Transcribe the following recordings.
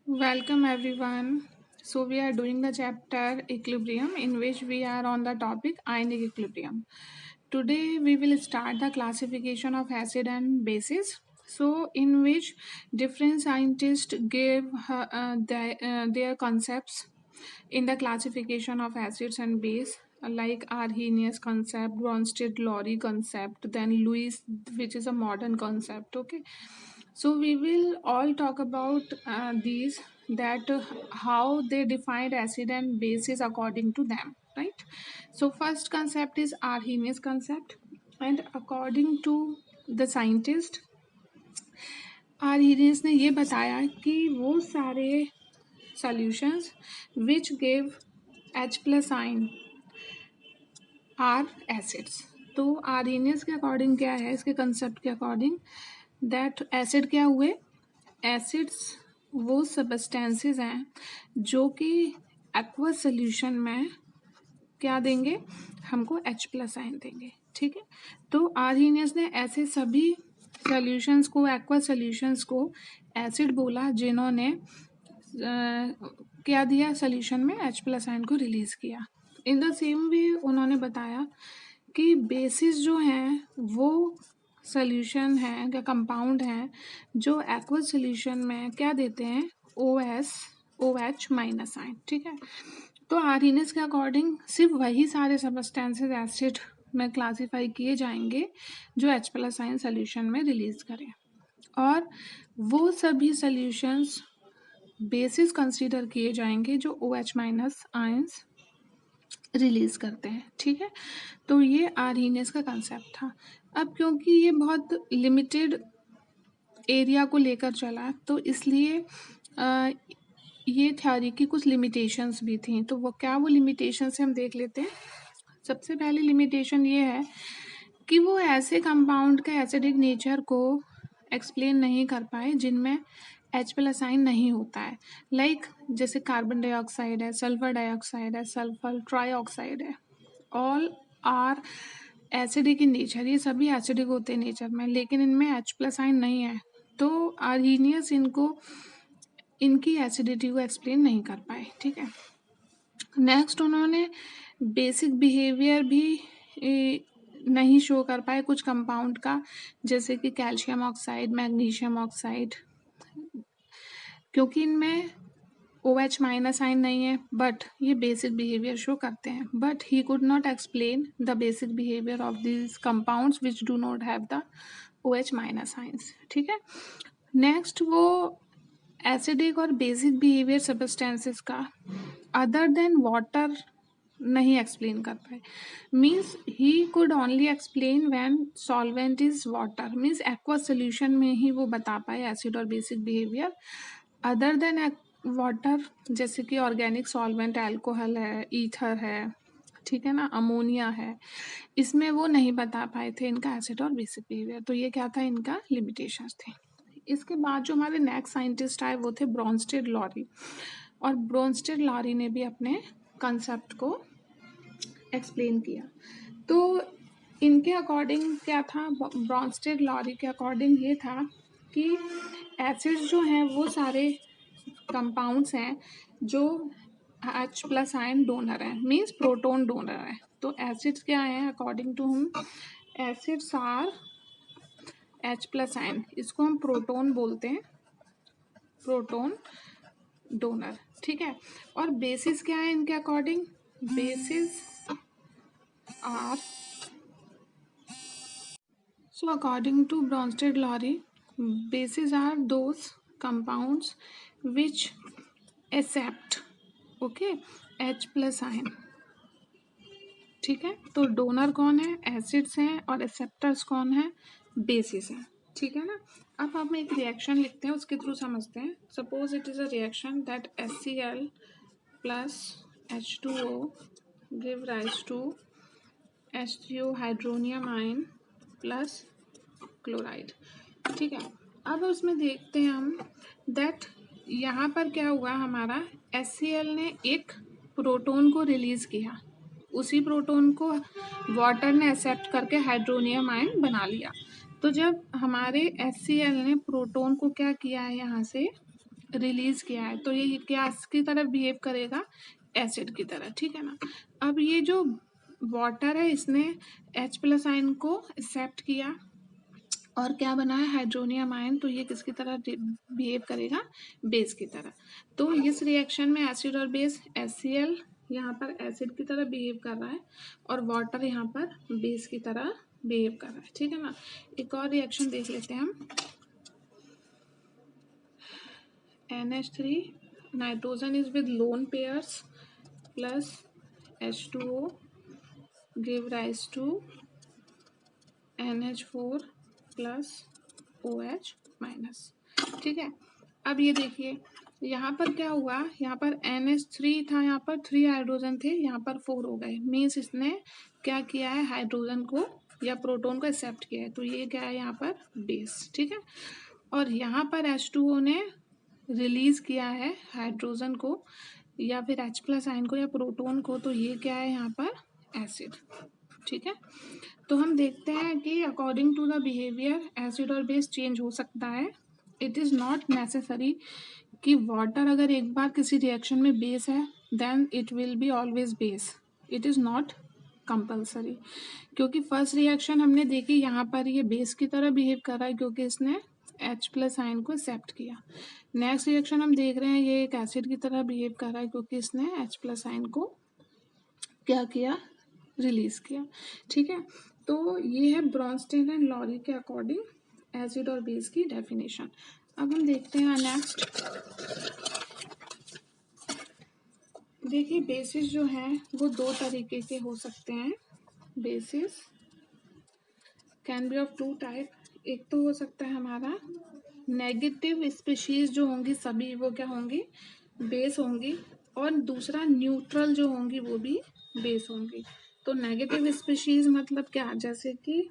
Welcome everyone. So we are doing the chapter equilibrium in which we are on the topic ionic equilibrium. Today we will start the classification of acid and bases. So in which different scientists gave their concepts in the classification of acids and base like Arrhenius concept, Bronsted-Lowry concept, then Lewis, which is a modern concept. Okay, so we will all talk about these that how they defined acid and bases according to them, right? So first concept is Arrhenius concept, and according to the scientist Arrhenius ने ये बताया कि वो सारे solutions which give H plus ion are acids. तो Arrhenius के according क्या है, इसके कंसेप्ट के अकॉर्डिंग दैट एसिड क्या हुए, एसिड्स वो सबस्टेंसेस हैं जो कि एक्वस सोल्यूशन में क्या देंगे, हमको H प्लस आयन देंगे। ठीक है, तो आर्हीनियस ने ऐसे सभी सॉल्यूशंस को, एक्वस सॉल्यूशंस को एसिड बोला जिन्होंने क्या दिया, सोल्यूशन में H प्लस आयन को रिलीज किया। इन द सेम वे उन्होंने बताया कि बेसिस जो हैं वो सोल्यूशन है या कंपाउंड हैं जो एक्वस सोल्यूशन में क्या देते हैं, OH माइनस आयन। ठीक है, तो आर्हीनियस के अकॉर्डिंग सिर्फ वही सारे सबस्टेंसेस एसिड में क्लासीफाई किए जाएंगे जो H प्लस आयन सोल्यूशन में रिलीज करें, और वो सभी सोल्यूशंस बेसिस कंसीडर किए जाएंगे जो OH माइनस आयंस रिलीज करते हैं। ठीक है, तो ये आर्हीनियस का कंसेप्ट था। अब क्योंकि ये बहुत लिमिटेड एरिया को लेकर चला तो इसलिए ये थ्योरी की कुछ लिमिटेशंस भी थी। तो वो लिमिटेशंस हम देख लेते हैं। सबसे पहली लिमिटेशन ये है कि वो ऐसे कंपाउंड के एसिडिक नेचर को एक्सप्लेन नहीं कर पाए जिनमें H प्लस आयन नहीं होता है। लाइक जैसे कार्बन डाइऑक्साइड है, सल्फर डाइऑक्साइड है, सल्फर ट्राइऑक्साइड है, all are acidic in nature. ये सभी एसिडिक होते हैं नेचर में, लेकिन इनमें H प्लस आयन नहीं है। तो आर्हीनियस इनकी एसिडिटी को एक्सप्लेन नहीं कर पाए। ठीक है, नेक्स्ट उन्होंने बेसिक बिहेवियर भी नहीं शो कर पाए कुछ कंपाउंड का, जैसे कि कैल्शियम ऑक्साइड, मैग्नीशियम ऑक्साइड, क्योंकि इनमें OH माइनस आयन नहीं है, बट ये बेसिक बिहेवियर शो करते हैं। But he could not explain the basic behaviour of this compounds which do not have the OH minus ions. ठीक है, नेक्स्ट वो एसिडिक और बेसिक बिहेवियर सबस्टेंसेस का अदर देन वाटर नहीं explain कर पाए। Means he could only explain when solvent is water, means aqueous solution में ही वो बता पाए एसिड और basic behaviour. Other than water, जैसे कि ऑर्गेनिक सॉल्वेंट, अल्कोहल है, ईथर है, ठीक है ना, अमोनिया है, इसमें वो नहीं बता पाए थे इनका एसिड और बेसिक बिहेवियर। तो ये क्या था, इनका लिमिटेशंस थे। इसके बाद जो हमारे नेक्स्ट साइंटिस्ट आए वो थे ब्रॉन्स्टेड-लॉरी, और ब्रॉन्स्टेड-लॉरी ने भी अपने कंसेप्ट को एक्सप्लेन किया। तो इनके अकॉर्डिंग क्या था, ब्रॉन्स्टेड-लॉरी के अकॉर्डिंग ये था कि एसिड्स जो हैं वो सारे कंपाउंड्स हैं जो H प्लस आयन डोनर हैं, मीन्स प्रोटोन डोनर है। तो एसिड्स क्या हैं अकॉर्डिंग टू हम, acids are H plus ion, इसको हम प्रोटोन बोलते हैं, प्रोटोन डोनर। ठीक है, और बेसिस क्या है इनके according, bases are, so according to Bronsted-Lowry, bases are those compounds which accept H plus ion। ठीक है, तो डोनर कौन है, एसिड्स हैं, और एक्सेप्टर्स कौन है, बेसिस हैं। ठीक है ना, अब हम एक रिएक्शन लिखते हैं, उसके थ्रू समझते हैं। Suppose it is a reaction that HCl plus H2O give rise to H3O hydronium ion plus chloride. ठीक है, अब उसमें देखते हैं हम दैट यहाँ पर क्या हुआ, हमारा HCl ने एक प्रोटोन को रिलीज किया, उसी प्रोटोन को वाटर ने एक्सेप्ट करके हाइड्रोनियम आयन बना लिया। तो जब हमारे HCl ने प्रोटोन को क्या किया है, यहाँ से रिलीज किया है, तो ये गैस की तरह बिहेव करेगा, एसिड की तरह, ठीक है ना। अब ये जो वाटर है इसने H+ आयन को एक्सेप्ट किया और क्या बना है, हाइड्रोनियम आयन, तो ये किसकी तरह बिहेव करेगा, बेस की तरह। तो इस रिएक्शन में एसिड और बेस HCl यहाँ पर एसिड की तरह बिहेव कर रहा है और वाटर यहाँ पर बेस की तरह बिहेव कर रहा है, ठीक है ना। एक और रिएक्शन देख लेते हैं हम। NH3 nitrogen is with lone pairs plus H2O give rise to NH4 plus OH-, ठीक है। अब ये देखिए यहाँ पर क्या हुआ, यहाँ पर NH3 था, यहाँ पर 3 हाइड्रोजन थे, यहाँ पर 4 हो गए, मीन्स इसने क्या किया है, हाइड्रोजन को या प्रोटॉन को एक्सेप्ट किया है, तो ये क्या है यहाँ पर बेस, ठीक है। और यहाँ पर H2O ने रिलीज किया है हाइड्रोजन को या फिर H+ आयन को या प्रोटॉन को, तो ये क्या है यहाँ पर एसिड, ठीक है। तो हम देखते हैं कि according to the behaviour acid और बेस चेंज हो सकता है। इट इज़ नॉट नेसेसरी कि वाटर अगर एक बार किसी रिएक्शन में बेस है then it will be always base, it is not compulsory. क्योंकि फर्स्ट रिएक्शन हमने देखी, यहाँ पर ये बेस की तरह बिहेव कर रहा है क्योंकि इसने H+ आयन को एक्सेप्ट किया। नेक्स्ट रिएक्शन हम देख रहे हैं, ये एक एसिड की तरह बिहेव कर रहा है क्योंकि इसने H+ आयन को क्या किया, रिलीज किया, ठीक है। तो ये है ब्रॉन्स्टेन एंड लॉरी के अकॉर्डिंग एसिड और बेस की डेफिनेशन। अब हम देखते हैं नेक्स्ट। देखिए बेसिस जो हैं वो 2 तरीके के हो सकते हैं। Basis can be of 2 type. एक तो हो सकता है हमारा नेगेटिव स्पीशीज जो होंगी सभी वो क्या होंगी, बेस होंगी, और दूसरा न्यूट्रल जो होंगी वो भी बेस होंगी। तो नेगेटिव स्पीशीज मतलब क्या, जैसे कि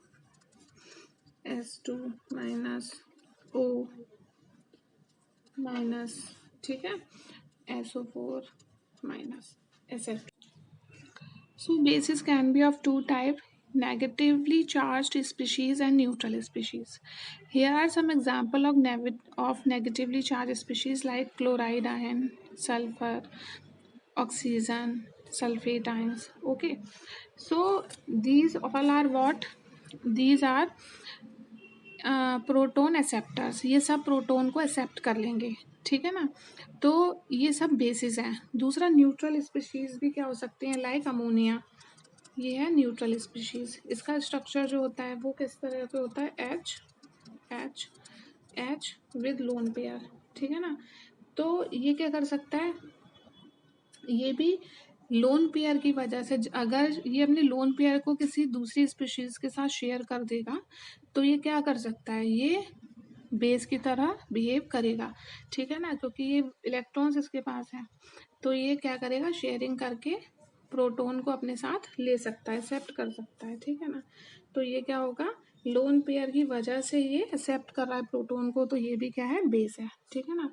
S2 माइनस O माइनस, ठीक है, SO4 minus, etc. So bases can be of 2 type, negatively charged species and neutral species. Here are some example of negatively charged species like chloride ion, sulfur, oxygen, sulfate ions. Okay, so these all are what, these are proton acceptors, ये सब proton को accept कर लेंगे, ठीक है ना। तो ये सब बेसिस हैं। दूसरा न्यूट्रल स्पीशीज भी क्या हो सकते हैं, लाइक अमोनिया, ये है न्यूट्रल स्पीशीज। इसका स्ट्रक्चर जो होता है वो किस तरह का होता है, H H H with lone pair, ठीक है ना। तो ये क्या कर सकता है, ये भी लोन पेयर की वजह से, अगर ये अपने लोन पेयर को किसी दूसरी स्पीशीज के साथ शेयर कर देगा तो ये क्या कर सकता है, ये बेस की तरह बिहेव करेगा, ठीक है ना, क्योंकि ये इलेक्ट्रॉन्स इसके पास है, तो ये क्या करेगा, शेयरिंग करके प्रोटॉन को अपने साथ ले सकता है, एक्सेप्ट कर सकता है, ठीक है ना। तो ये क्या होगा, लोन पेयर की वजह से ये एक्सेप्ट कर रहा है प्रोटॉन को, तो ये भी क्या है, बेस है, ठीक है ना।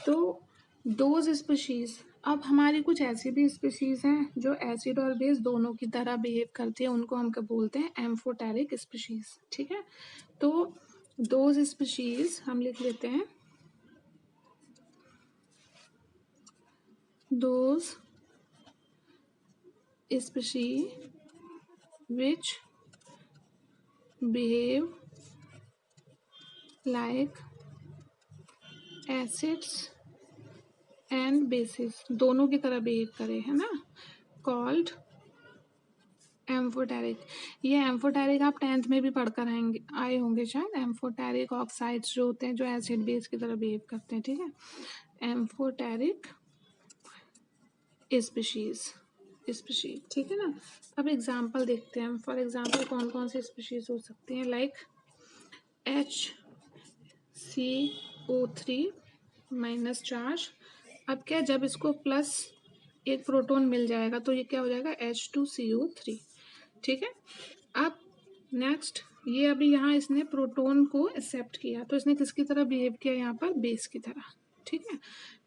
तो दोज स्पीशीज, अब हमारी कुछ ऐसी भी स्पीशीज हैं जो एसिड और बेस दोनों की तरह बिहेव करती है, उनको हम क्या बोलते हैं, एम्फोटेरिक स्पीशीज, ठीक है। तो दोज स्पीशीज हम लिख लेते हैं, those species which behave like acids and basis, दोनों की तरह बिहेव करे, है ना, कॉल्ड एम्फोटेरिक। ये एम्फोटेरिक आप 10th में भी पढ़कर आए होंगे शायद। एम्फोटेरिक ऑक्साइड्स जो होते हैं जो एसिड बेस की तरह बिहेव करते हैं, ठीक है, एम्फोटेरिक स्पीशीज, ठीक है ना। अब एग्जांपल देखते हैं हम, फॉर एग्जांपल कौन कौन सी स्पीशीज हो सकती हैं, लाइक HCO3 माइनस चार्ज। अब क्या, जब इसको प्लस एक प्रोटॉन मिल जाएगा तो ये क्या हो जाएगा, H2CO3, ठीक है। अब नेक्स्ट, ये अभी यहाँ इसने प्रोटॉन को एक्सेप्ट किया तो इसने किसकी तरह बिहेव किया, यहाँ पर बेस की तरह, ठीक है।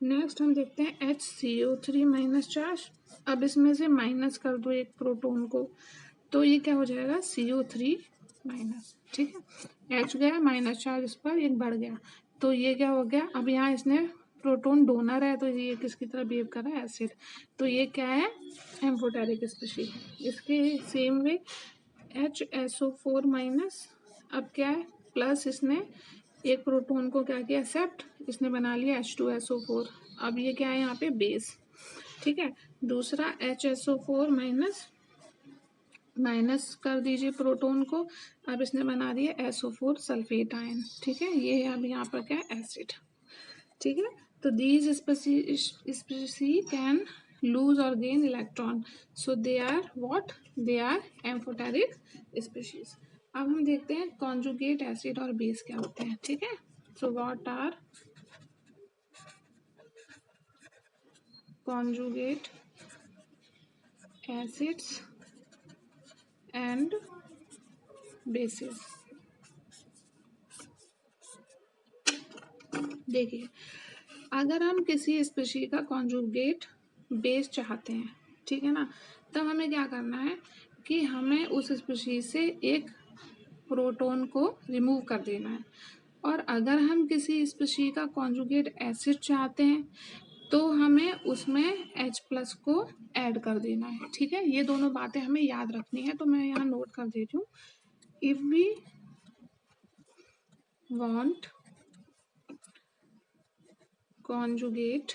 नेक्स्ट हम देखते हैं HCO3 माइनस चार्ज। अब इसमें से माइनस कर दो एक प्रोटॉन को तो ये क्या हो जाएगा, CO3 माइनस, ठीक है। H गया, माइनस चार्ज इस पर एक बढ़ गया, तो ये क्या हो गया, अब यहाँ इसने प्रोटॉन डोनर है तो ये किसकी तरह बिहेव कर रहा है, एसिड, तो ये क्या है, एम्फोटेरिक स्पीशीज। इसके सेम वे HSO4 माइनस, अब क्या है प्लस, इसने एक प्रोटॉन को क्या किया एक्सेप्ट, इसने बना लिया H2SO4, अब ये क्या है यहाँ पे बेस, ठीक है। दूसरा HSO4 माइनस, माइनस कर दीजिए प्रोटॉन को, अब इसने बना दिया SO4 सल्फेट आयन, ठीक है। ये है अब यहाँ पर क्या है एसिड, ठीक है। तो दीज स्पीशी कैन लूज और gain electron, so they are what, they are amphoteric species. अब हम देखते हैं कॉन्जुगेट एसिड और बेस क्या होते हैं, ठीक है। So what are conjugate acids and bases. देखिए, अगर हम किसी स्पीशी का कॉन्जुगेट बेस चाहते हैं, ठीक है ना, तब हमें क्या करना है कि हमें उस स्पीशी से एक प्रोटॉन को रिमूव कर देना है। और अगर हम किसी स्पीशी का कॉन्जुगेट एसिड चाहते हैं तो हमें उसमें H+ को ऐड कर देना है, ठीक है। ये दोनों बातें हमें याद रखनी है, तो मैं यहाँ नोट कर देती हूँ। If we want conjugate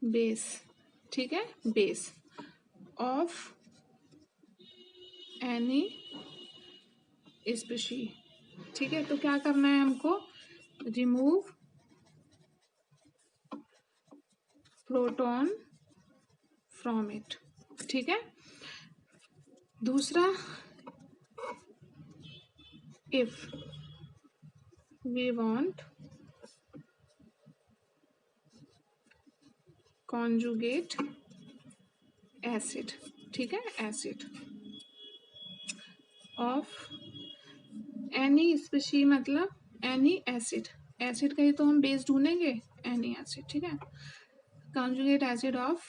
base, ठीक है, बेस ऑफ एनी स्पीशी, ठीक है, तो क्या करना है हमको, रिमूव प्रोटॉन फ्रॉम इट, ठीक है। दूसरा, if we want conjugate acid, ठीक है, एसिड ऑफ एनी स्पीशी, मतलब एनी एसिड, एसिड का ही तो हम बेस ढूंढेंगे, एनी एसिड, ठीक है। कॉन्जुगेट एसिड ऑफ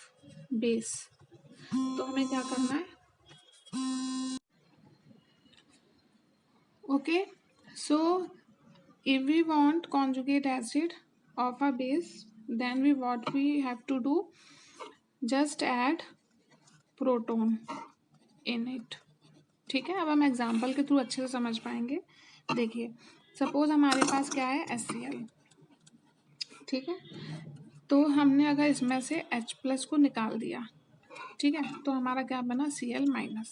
बेस, तो हमें क्या करना है, okay. So if we want conjugate acid of a base, then what we have to do, just add proton in it, ठीक है। अब हम एग्जाम्पल के थ्रू अच्छे से समझ पाएंगे। देखिए, सपोज हमारे पास क्या है HCl, ठीक है, तो हमने अगर इसमें से H+ को निकाल दिया, ठीक है, तो हमारा क्या बना Cl-,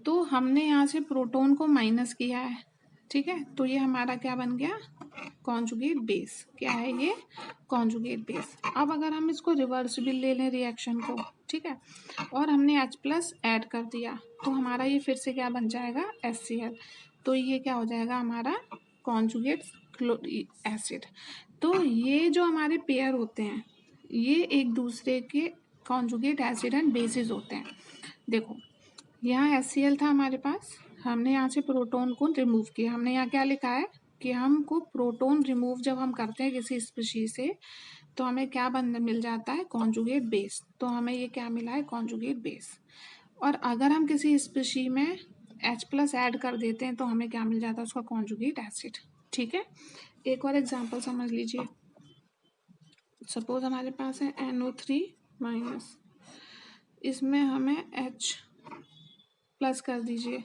तो हमने यहाँ से प्रोटॉन को माइनस किया है, ठीक है, तो ये हमारा क्या बन गया, कॉन्जुगेट बेस, क्या है ये, कॉन्जुगेट बेस। अब अगर हम इसको रिवर्स भी ले लें रिएक्शन को, ठीक है, और हमने H+ ऐड कर दिया, तो हमारा ये फिर से क्या बन जाएगा HCl, तो ये क्या हो जाएगा हमारा कॉन्जुगेट एसिड। तो ये जो हमारे पेयर होते हैं ये एक दूसरे के कॉन्जुगेट एसिड एंड बेसिस होते हैं। देखो, यहाँ HCl था हमारे पास, हमने यहाँ से प्रोटॉन को रिमूव किया, हमने यहाँ क्या लिखा है कि हमको प्रोटॉन रिमूव जब हम करते हैं किसी स्पीशीज से तो हमें क्या मिल जाता है, कॉन्जुगेट बेस, तो हमें ये क्या मिला है, कॉन्जुगेट बेस। और अगर हम किसी स्पीशी में H+ ऐड कर देते हैं तो हमें क्या मिल जाता है, उसका कॉन्जुगेट एसिड, ठीक है। एक और एग्जांपल समझ लीजिए, सपोज हमारे पास है NO3-, इसमें हमें H+ कर दीजिए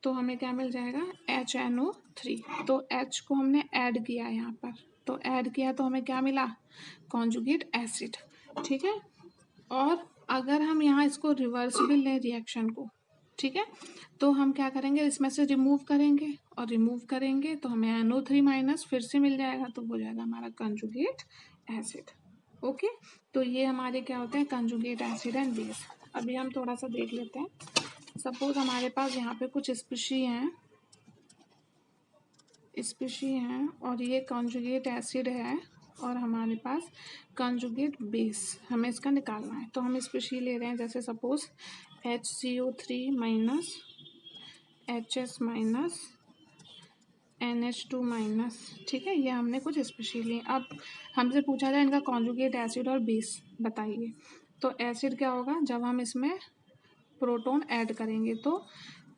तो हमें क्या मिल जाएगा, HNO3, तो H को हमने ऐड किया यहाँ पर, तो ऐड किया तो हमें क्या मिला, कॉन्जुगेट एसिड, ठीक है। और अगर हम यहाँ इसको रिवर्स भी लें रिएक्शन को, ठीक है, तो हम क्या करेंगे, इसमें से रिमूव करेंगे और रिमूव करेंगे तो हमें NO3- फिर से मिल जाएगा, तो हो जाएगा हमारा कंजुगेट एसिड, ओके। तो ये हमारे क्या होते हैं, कंजुगेट एसिड एंड बेस। अभी हम थोड़ा सा देख लेते हैं, सपोज हमारे पास यहाँ पे कुछ स्पीशी हैं और ये कंजुगेट एसिड है और हमारे पास कंजुगेट बेस, हमें इसका निकालना है। तो हम स्पीशी ले रहे हैं, जैसे सपोज HCO3- HS- NH2-, ठीक है, ये हमने कुछ स्पीशी लिए। अब हमसे पूछा जाए इनका कॉन्जुगेट एसिड और बेस बताइए, तो एसिड क्या होगा, जब हम इसमें प्रोटॉन ऐड करेंगे तो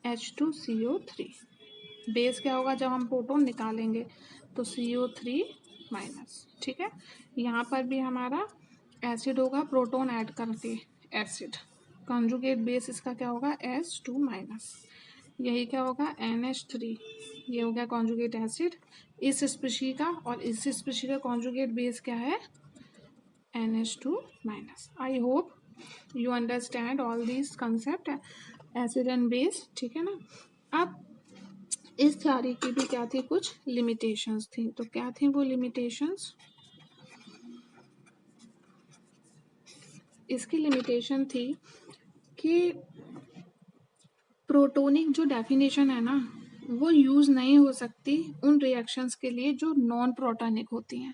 H2CO3, बेस क्या होगा जब हम प्रोटॉन निकालेंगे, तो CO3 माइनस। ठीक है, यहाँ पर भी हमारा एसिड होगा, प्रोटॉन ऐड करके एसिड, कॉन्जुगेट बेस इसका क्या होगा H2 माइनस। यही क्या होगा NH3, ये हो गया कॉन्जुगेट एसिड इस स्पीशी का, और इस स्पीशी का कॉन्जुगेट बेस क्या है NH2 minus. I hope you understand all these concept, acid and base. ठीक है ना। अब इस थ्योरी की भी क्या थी, कुछ लिमिटेशंस थी, तो क्या थी वो लिमिटेशंस, इसकी लिमिटेशन थी कि प्रोटोनिक जो डेफिनेशन है ना, वो यूज़ नहीं हो सकती उन रिएक्शंस के लिए जो नॉन प्रोटोनिक होती हैं।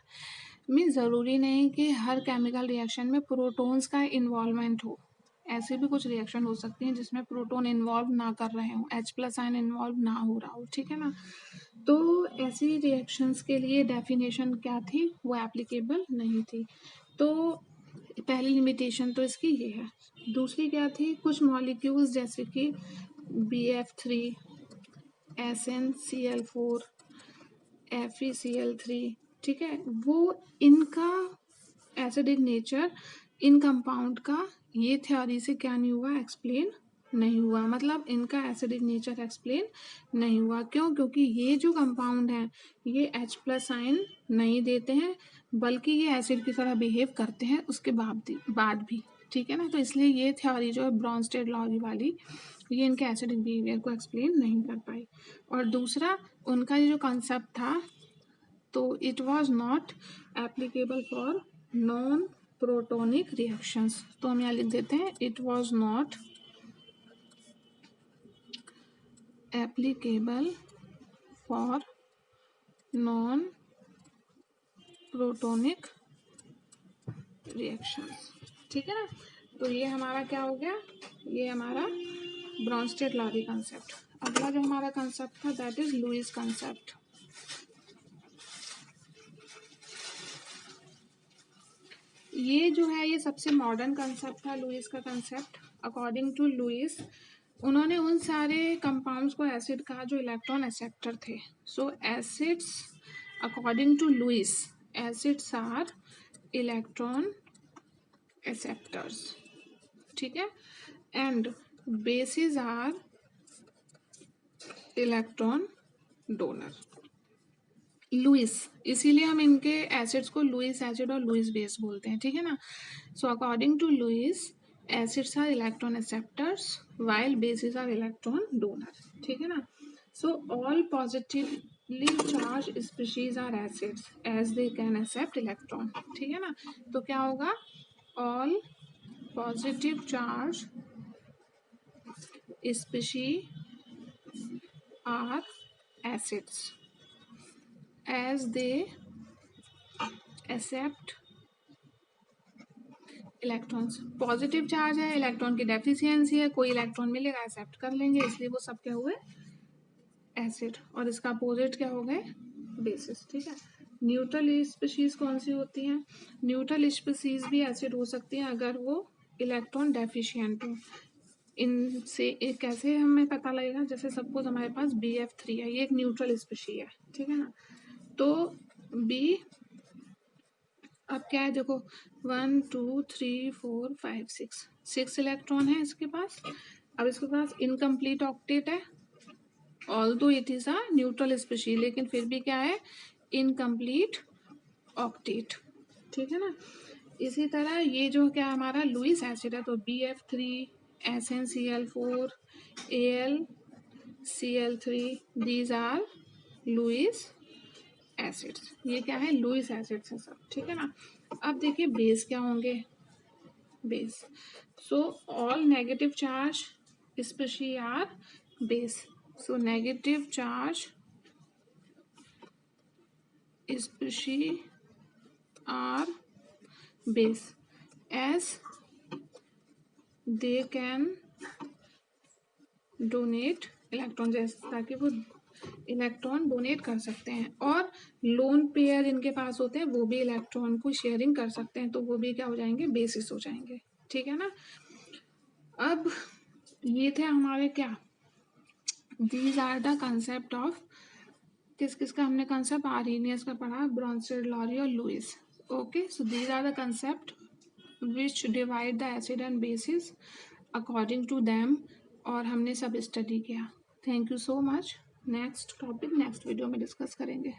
मीन्स ज़रूरी नहीं कि हर केमिकल रिएक्शन में प्रोटॉन्स का इन्वॉल्वमेंट हो, ऐसे भी कुछ रिएक्शन हो सकती हैं जिसमें प्रोटॉन इन्वॉल्व ना कर रहे हों, H+ आयन इन्वॉल्व ना हो रहा हो। ठीक है ना। तो ऐसी रिएक्शंस के लिए डेफिनेशन क्या थी, वो एप्लीकेबल नहीं थी। तो पहली लिमिटेशन तो इसकी ये है। दूसरी क्या थी, कुछ मॉलिक्यूल्स जैसे कि BF3, SnCl4, FeCl3, ठीक है, वो इनका एसिडिक नेचर इन कंपाउंड का ये थ्योरी से क्या नहीं हुआ, एक्सप्लेन नहीं हुआ। मतलब इनका एसिडिक नेचर एक्सप्लेन नहीं हुआ। क्यों? क्योंकि ये जो कंपाउंड हैं ये H+ आयन नहीं देते हैं, बल्कि ये एसिड की तरह बिहेव करते हैं उसके बाद भी। ठीक है ना। तो इसलिए ये थ्योरी जो है ब्रॉन्स्टेड लॉ वाली, ये इनके एसिडिक बिहेवियर को एक्सप्लेन नहीं कर पाई। और दूसरा, उनका ये जो कॉन्सेप्ट था, तो it was not applicable for non protonic reactions. तो हम यहाँ लिख देते हैं it was not applicable for non protonic reactions. ठीक है ना। तो ये हमारा क्या हो गया, ये हमारा ब्रॉन्स्टेड लॉ कंसेप्ट। अगला जो हमारा कंसेप्ट था दैट इज लुईस कंसेप्ट। ये जो है ये सबसे मॉडर्न कंसेप्ट था लुईस का कंसेप्ट। अकॉर्डिंग टू लुईस, उन्होंने उन सारे कंपाउंड्स को एसिड कहा जो इलेक्ट्रॉन एक्सेप्टर थे। So acids according to Lewis, acids are electron acceptors. ठीक है। And bases are electron donor. Lewis, इसीलिए हम इनके एसिड्स को लुईस एसिड और लुईस बेस बोलते हैं। ठीक है ना। So according to Lewis, acids are electron acceptors while bases are electron donor। ठीक है ना। So all positively charged species are acids as they can accept electron। ठीक है ना। तो क्या होगा, all positive charge species are acids as they accept electrons. Positive charge है, इलेक्ट्रॉन की डेफिशिएंसी है, कोई इलेक्ट्रॉन मिलेगा एक्सेप्ट कर लेंगे, इसलिए वो सब क्या हुए एसिड। और इसका अपोजिट क्या हो गए बेसिस। ठीक है। न्यूट्रल स्पीशीज कौन सी होती हैं, न्यूट्रल स्पीशीज भी एसिड हो सकती हैं अगर वो इलेक्ट्रॉन डेफिशिएंट हो। इनसे एक कैसे हमें पता लगेगा, जैसे सपोज हमारे पास BF3 है, ये एक न्यूट्रल स्पीशी है। ठीक है ना। तो बी, अब क्या है देखो, 1 2 3 4 5 6 इलेक्ट्रॉन है इसके पास। अब इसके पास इनकम्प्लीट ऑक्टेट है, although it is a neutral species, लेकिन फिर भी क्या है इनकम्प्लीट ऑक्टेट। ठीक है ना। इसी तरह ये जो क्या हमारा लुईस एसिड है, तो BF3, SnCl4, AlCl3, these are Lewis acids. ये क्या है लुईस एसिड्स है सब। ठीक है ना। अब देखिए बेस क्या होंगे, base. So all negative charge species are base. So negative charge species are base as they can donate electron, जैसे ताकि वो इलेक्ट्रॉन डोनेट कर सकते हैं। और लोन पेयर इनके पास होते हैं, वो भी इलेक्ट्रॉन को शेयरिंग कर सकते हैं, तो वो भी क्या हो जाएंगे बेसिस हो जाएंगे। ठीक है ना। अब ये थे हमारे क्या these are the concept of, किस किस का हमने कंसेप्ट, आर्हेनियस का पढ़ा, ब्रॉन्स्टेड, लॉरी और Lewis. Okay, so these are the concept which divide the acid and bases according to them, और हमने सब स्टडी किया। Thank you so much. Next topic next video में डिस्कस करेंगे।